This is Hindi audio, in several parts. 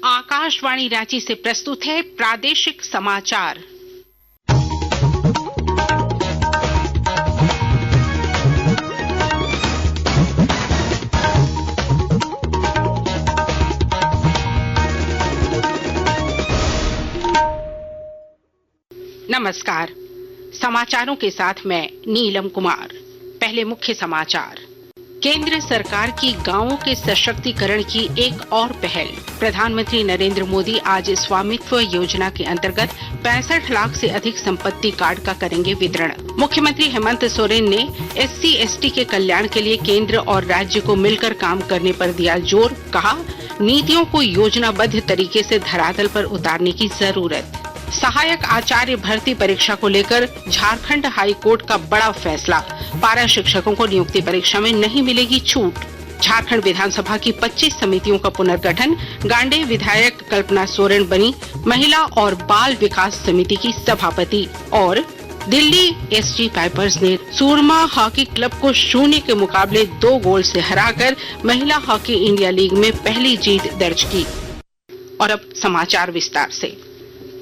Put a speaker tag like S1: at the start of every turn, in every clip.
S1: आकाशवाणी रांची से प्रस्तुत है प्रादेशिक समाचार। नमस्कार, समाचारों के साथ मैं नीलम कुमार। पहले मुख्य समाचार। केंद्र सरकार की गांवों के सशक्तिकरण की एक और पहल। प्रधानमंत्री नरेंद्र मोदी आज स्वामित्व योजना के अंतर्गत 65 लाख से अधिक संपत्ति कार्ड का करेंगे वितरण। मुख्यमंत्री हेमंत सोरेन ने SC/ST के कल्याण के लिए केंद्र और राज्य को मिलकर काम करने पर दिया जोर। कहा, नीतियों को योजनाबद्ध तरीके से धरातल पर उतारने की जरूरत। सहायक आचार्य भर्ती परीक्षा को लेकर झारखंड हाई कोर्ट का बड़ा फैसला। पारा शिक्षकों को नियुक्ति परीक्षा में नहीं मिलेगी छूट। झारखंड विधानसभा की 25 समितियों का पुनर्गठन। गांडे विधायक कल्पना सोरेन बनी महिला और बाल विकास समिति की सभापति। और दिल्ली SG पाइपर्स ने सूरमा हॉकी क्लब को 0 के मुकाबले 2 गोल से हराकर महिला हॉकी इंडिया लीग में पहली जीत दर्ज की। और अब समाचार विस्तार से।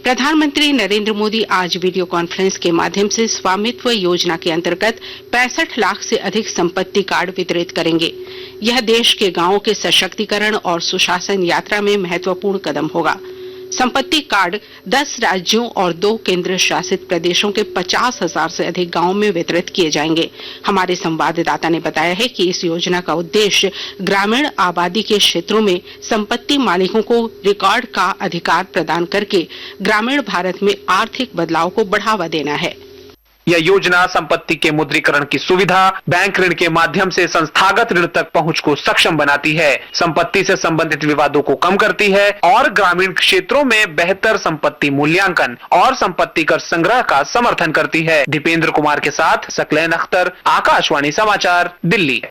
S1: प्रधानमंत्री नरेंद्र मोदी आज वीडियो कॉन्फ्रेंस के माध्यम से स्वामित्व योजना के अंतर्गत 65 लाख से अधिक संपत्ति कार्ड वितरित करेंगे। यह देश के गांवों के सशक्तिकरण और सुशासन यात्रा में महत्वपूर्ण कदम होगा। संपत्ति कार्ड 10 राज्यों और 2 केंद्र शासित प्रदेशों के 50,000 से अधिक गांवों में वितरित किए जाएंगे। हमारे संवाददाता ने बताया है कि इस योजना का उद्देश्य ग्रामीण आबादी के क्षेत्रों में संपत्ति मालिकों को रिकॉर्ड का अधिकार प्रदान करके ग्रामीण भारत में आर्थिक बदलाव को बढ़ावा देना है।
S2: यह योजना संपत्ति के मुद्रीकरण की सुविधा, बैंक ऋण के माध्यम से संस्थागत ऋण तक पहुंच को सक्षम बनाती है, संपत्ति से संबंधित विवादों को कम करती है और ग्रामीण क्षेत्रों में बेहतर संपत्ति मूल्यांकन और संपत्ति कर संग्रह का समर्थन करती है। दीपेंद्र कुमार के साथ सकलैन अख्तर, आकाशवाणी समाचार, दिल्ली।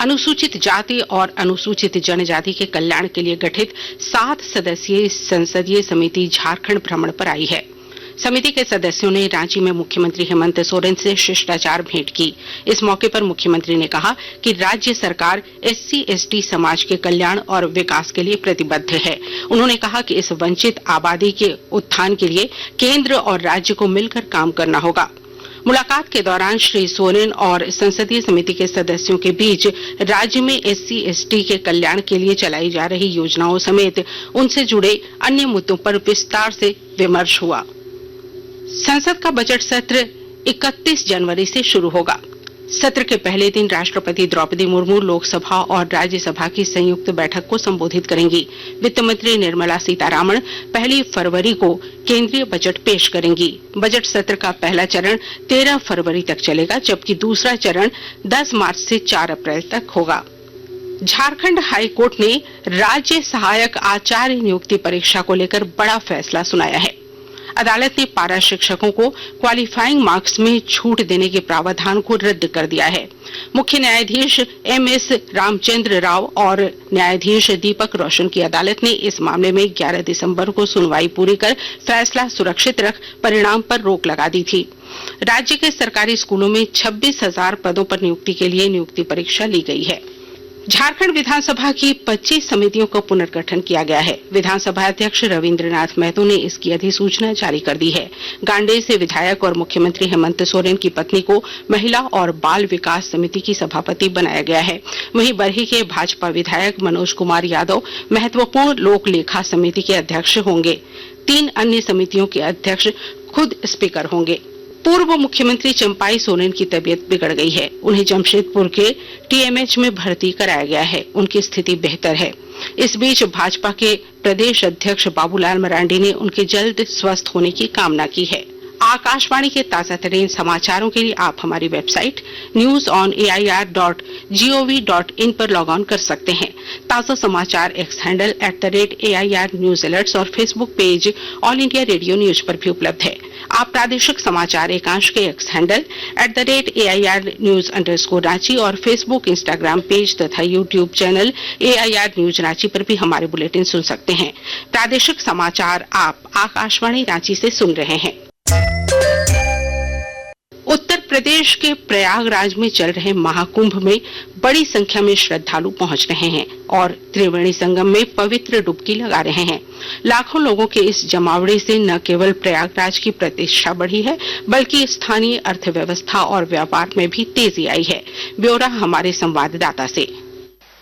S1: अनुसूचित जाति और अनुसूचित जनजाति के कल्याण के लिए गठित 7 सदस्यीय संसदीय समिति झारखंड भ्रमण पर आई है। समिति के सदस्यों ने रांची में मुख्यमंत्री हेमंत सोरेन से शिष्टाचार भेंट की। इस मौके पर मुख्यमंत्री ने कहा कि राज्य सरकार SC/ST समाज के कल्याण और विकास के लिए प्रतिबद्ध है। उन्होंने कहा कि इस वंचित आबादी के उत्थान के लिए केंद्र और राज्य को मिलकर काम करना होगा। मुलाकात के दौरान श्री सोरेन और संसदीय समिति के सदस्यों के बीच राज्य में SC/ST के कल्याण के लिए चलाई जा रही योजनाओं समेत उनसे जुड़े अन्य मुद्दों पर विस्तार से विमर्श हुआ। संसद का बजट सत्र 31 जनवरी से शुरू होगा। सत्र के पहले दिन राष्ट्रपति द्रौपदी मुर्मू लोकसभा और राज्यसभा की संयुक्त बैठक को संबोधित करेंगी। वित्त मंत्री निर्मला सीतारामन 1 फरवरी को केंद्रीय बजट पेश करेंगी। बजट सत्र का पहला चरण 13 फरवरी तक चलेगा, जबकि दूसरा चरण 10 मार्च से 4 अप्रैल तक होगा। झारखंड हाई कोर्ट ने राज्य सहायक आचार्य नियुक्ति परीक्षा को लेकर बड़ा फैसला सुनाया है। अदालत ने पारा शिक्षकों को क्वालिफाइंग मार्क्स में छूट देने के प्रावधान को रद्द कर दिया है। मुख्य न्यायाधीश MS रामचंद्र राव और न्यायाधीश दीपक रोशन की अदालत ने इस मामले में 11 दिसंबर को सुनवाई पूरी कर फैसला सुरक्षित रख परिणाम पर रोक लगा दी थी। राज्य के सरकारी स्कूलों में 26,000 पदों पर नियुक्ति के लिए नियुक्ति परीक्षा ली गई है। झारखंड विधानसभा की 25 समितियों का पुनर्गठन किया गया है। विधानसभा अध्यक्ष रविंद्रनाथ महतो ने इसकी अधिसूचना जारी कर दी है। गांडे से विधायक और मुख्यमंत्री हेमंत सोरेन की पत्नी को महिला और बाल विकास समिति की सभापति बनाया गया है। वहीं बरही के भाजपा विधायक मनोज कुमार यादव महत्वपूर्ण लोक लेखा समिति के अध्यक्ष होंगे। 3 अन्य समितियों के अध्यक्ष खुद स्पीकर होंगे। पूर्व मुख्यमंत्री चंपाई सोरेन की तबीयत बिगड़ गई है। उन्हें जमशेदपुर के TMH में भर्ती कराया गया है। उनकी स्थिति बेहतर है। इस बीच भाजपा के प्रदेश अध्यक्ष बाबूलाल मरांडी ने उनके जल्द स्वस्थ होने की कामना की है। आकाशवाणी के ताजा तरीन समाचारों के लिए आप हमारी वेबसाइट newsonair.gov.in पर लॉग ऑन कर सकते हैं। ताजा समाचार X handle @AIR news alerts और Facebook page All India Radio News पर भी उपलब्ध है। आप प्रादेशिक समाचार एकांश के X handle @AIR news _Ranchi और फेसबुक, इंस्टाग्राम पेज तथा YouTube channel AIR news Ranchi पर भी हमारे बुलेटिन सुन सकते हैं। प्रादेशिक समाचार आप आकाशवाणी रांची से सुन रहे हैं। उत्तर प्रदेश के प्रयागराज में चल रहे महाकुंभ में बड़ी संख्या में श्रद्धालु पहुंच रहे हैं और त्रिवेणी संगम में पवित्र डुबकी लगा रहे हैं। लाखों लोगों के इस जमावड़े से न केवल प्रयागराज की प्रतिष्ठा बढ़ी है, बल्कि स्थानीय अर्थव्यवस्था और व्यापार में भी तेजी आई है। ब्यौरा हमारे संवाददाता से।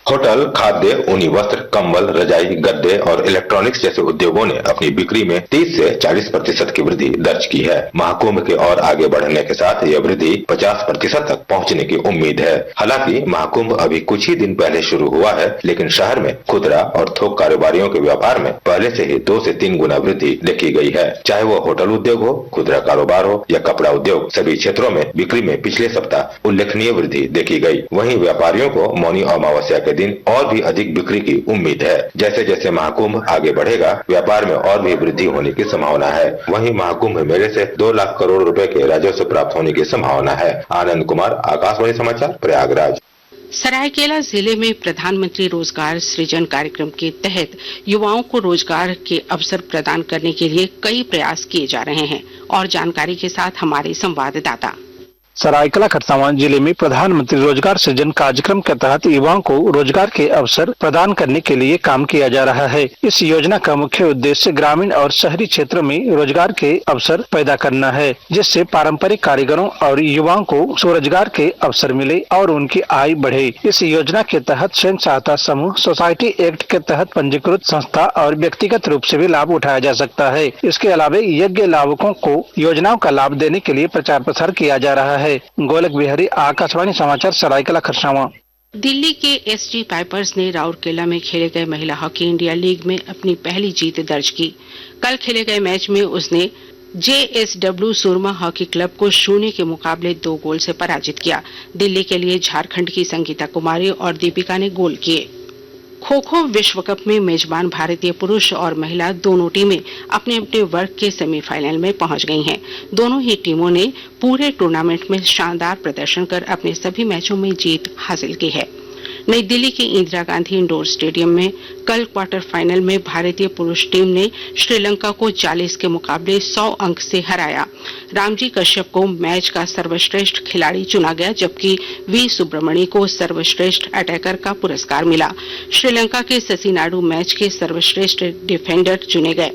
S3: होटल, खाद्य, ऊनी वस्त्र, कंबल, रजाई, गद्दे और इलेक्ट्रॉनिक्स जैसे उद्योगों ने अपनी बिक्री में 30 से 40% की वृद्धि दर्ज की है। महाकुंभ के और आगे बढ़ने के साथ यह वृद्धि 50% तक पहुंचने की उम्मीद है। हालांकि महाकुंभ अभी कुछ ही दिन पहले शुरू हुआ है, लेकिन शहर में खुदरा और थोक कारोबारियों के व्यापार में पहले से ही 2 से 3 गुना वृद्धि देखी गई है। चाहे वो होटल उद्योग हो, खुदरा कारोबार हो या कपड़ा उद्योग, सभी क्षेत्रों में बिक्री में पिछले सप्ताह उल्लेखनीय वृद्धि देखी गई। वहीं व्यापारियों को मौनी अमावस्या के दिन और भी अधिक बिक्री की उम्मीद है। जैसे जैसे महाकुंभ आगे बढ़ेगा, व्यापार में और भी वृद्धि होने की संभावना है। वहीं महाकुंभ मेले से 2 लाख करोड़ रुपए के राजस्व प्राप्त होने की संभावना है। आनंद कुमार, आकाशवाणी समाचार, प्रयागराज।
S1: सरायकेला जिले में प्रधानमंत्री रोजगार सृजन कार्यक्रम के तहत युवाओं को रोजगार के अवसर प्रदान करने के लिए कई प्रयास किए जा रहे हैं। और जानकारी के साथ हमारे संवाददाता।
S4: सरायकेला खरसावां जिले में प्रधानमंत्री रोजगार सृजन कार्यक्रम के तहत युवाओं को रोजगार के अवसर प्रदान करने के लिए काम किया जा रहा है। इस योजना का मुख्य उद्देश्य ग्रामीण और शहरी क्षेत्रों में रोजगार के अवसर पैदा करना है, जिससे पारंपरिक कारीगरों और युवाओं को स्वरोजगार के अवसर मिले और उनकी आय बढ़े। इस योजना के तहत स्वयं सहायता समूह, सोसाइटी एक्ट के तहत पंजीकृत संस्था और व्यक्तिगत रूप से भी लाभ उठाया जा सकता है। इसके अलावा योग्य लाभुकों को योजनाओं का लाभ देने के लिए प्रचार प्रसार किया जा रहा है। गोलक बिहारी, आकाशवाणी समाचार, सरायकेला खरसावां।
S1: दिल्ली के एसटी पाइपर्स ने राउरकेला में खेले गए महिला हॉकी इंडिया लीग में अपनी पहली जीत दर्ज की। कल खेले गए मैच में उसने जेएसडब्ल्यू सुरमा हॉकी क्लब को 0 के मुकाबले 2 गोल से पराजित किया। दिल्ली के लिए झारखंड की संगीता कुमारी और दीपिका ने गोल किए। खो खो विश्व कप में मेजबान भारतीय पुरुष और महिला दोनों टीमें अपने अपने वर्ग के सेमीफाइनल में पहुंच गई हैं। दोनों ही टीमों ने पूरे टूर्नामेंट में शानदार प्रदर्शन कर अपने सभी मैचों में जीत हासिल की है। नई दिल्ली के इंदिरा गांधी इंडोर स्टेडियम में कल क्वार्टर फाइनल में भारतीय पुरुष टीम ने श्रीलंका को 40 के मुकाबले 100 अंक से हराया। रामजी कश्यप को मैच का सर्वश्रेष्ठ खिलाड़ी चुना गया, जबकि वी सुब्रमणी को सर्वश्रेष्ठ अटैकर का पुरस्कार मिला। श्रीलंका के ससीनाडू मैच के सर्वश्रेष्ठ डिफेंडर चुने गए।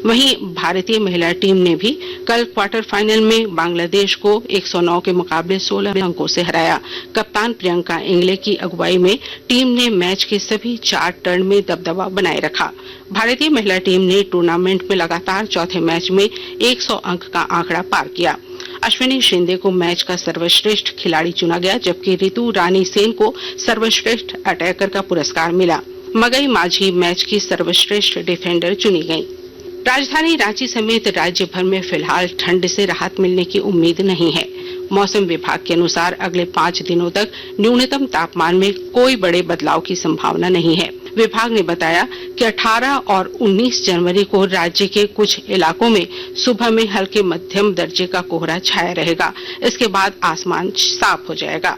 S1: वहीं भारतीय महिला टीम ने भी कल क्वार्टर फाइनल में बांग्लादेश को 109 के मुकाबले 16 अंकों से हराया। कप्तान प्रियंका इंगले की अगुवाई में टीम ने मैच के सभी 4 टर्न में दबदबा बनाए रखा। भारतीय महिला टीम ने टूर्नामेंट में लगातार चौथे मैच में 100 अंक का आंकड़ा पार किया। अश्विनी शिंदे को मैच का सर्वश्रेष्ठ खिलाड़ी चुना गया, जबकि रितु रानी सेन को सर्वश्रेष्ठ अटैकर का पुरस्कार मिला। मगई माझी मैच की सर्वश्रेष्ठ डिफेंडर चुनी गई। राजधानी रांची समेत राज्य भर में फिलहाल ठंड से राहत मिलने की उम्मीद नहीं है। मौसम विभाग के अनुसार अगले 5 दिनों तक न्यूनतम तापमान में कोई बड़े बदलाव की संभावना नहीं है। विभाग ने बताया कि 18 और 19 जनवरी को राज्य के कुछ इलाकों में सुबह में हल्के मध्यम दर्जे का कोहरा छाया रहेगा। इसके बाद आसमान साफ हो जाएगा।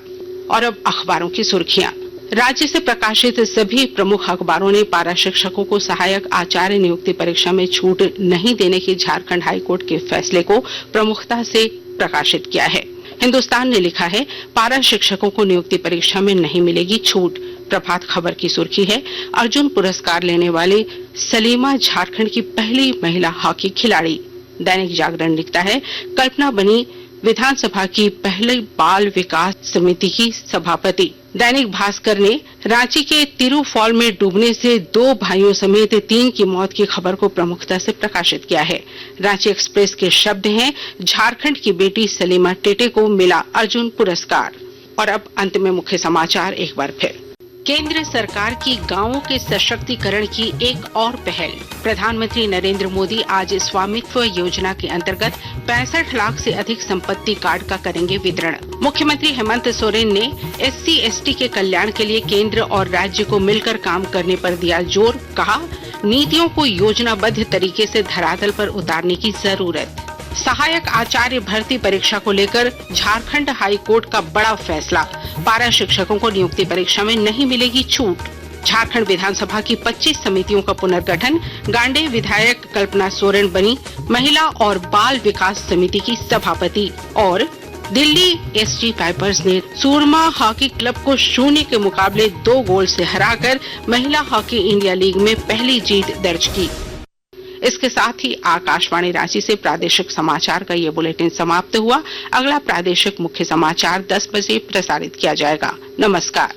S1: और अब अखबारों की सुर्खियां। राज्य से प्रकाशित सभी प्रमुख अखबारों ने पारा शिक्षकों को सहायक आचार्य नियुक्ति परीक्षा में छूट नहीं देने के झारखंड हाईकोर्ट के फैसले को प्रमुखता से प्रकाशित किया है। हिंदुस्तान ने लिखा है, पारा शिक्षकों को नियुक्ति परीक्षा में नहीं मिलेगी छूट। प्रभात खबर की सुर्खी है, अर्जुन पुरस्कार लेने वाले सलीमा झारखंड की पहली महिला हॉकी खिलाड़ी। दैनिक जागरण लिखता है, कल्पना बनी विधानसभा की पहली बाल विकास समिति की सभापति। दैनिक भास्कर ने रांची के तिरु फॉल में डूबने से 2 भाइयों समेत 3 की मौत की खबर को प्रमुखता से प्रकाशित किया है। रांची एक्सप्रेस के शब्द हैं, झारखंड की बेटी सलीमा टेटे को मिला अर्जुन पुरस्कार। और अब अंत में मुख्य समाचार एक बार फिर। केंद्र सरकार की गांवों के सशक्तिकरण की एक और पहल। प्रधानमंत्री नरेंद्र मोदी आज स्वामित्व योजना के अंतर्गत 65 लाख से अधिक संपत्ति कार्ड का करेंगे वितरण। मुख्यमंत्री हेमंत सोरेन ने SC/ST के कल्याण के लिए केंद्र और राज्य को मिलकर काम करने पर दिया जोर। कहा, नीतियों को योजनाबद्ध तरीके से धरातल पर उतारने की जरूरत। सहायक आचार्य भर्ती परीक्षा को लेकर झारखंड हाई कोर्ट का बड़ा फैसला। पारा शिक्षकों को नियुक्ति परीक्षा में नहीं मिलेगी छूट। झारखंड विधानसभा की 25 समितियों का पुनर्गठन। गांडे विधायक कल्पना सोरेन बनी महिला और बाल विकास समिति की सभापति। और दिल्ली एसजी पाइपर्स ने सूरमा हॉकी क्लब को 0 के मुकाबले 2 गोल से हराकर महिला हॉकी इंडिया लीग में पहली जीत दर्ज की। इसके साथ ही आकाशवाणी रांची से प्रादेशिक समाचार का ये बुलेटिन समाप्त हुआ। अगला प्रादेशिक मुख्य समाचार 10 बजे प्रसारित किया जाएगा। नमस्कार।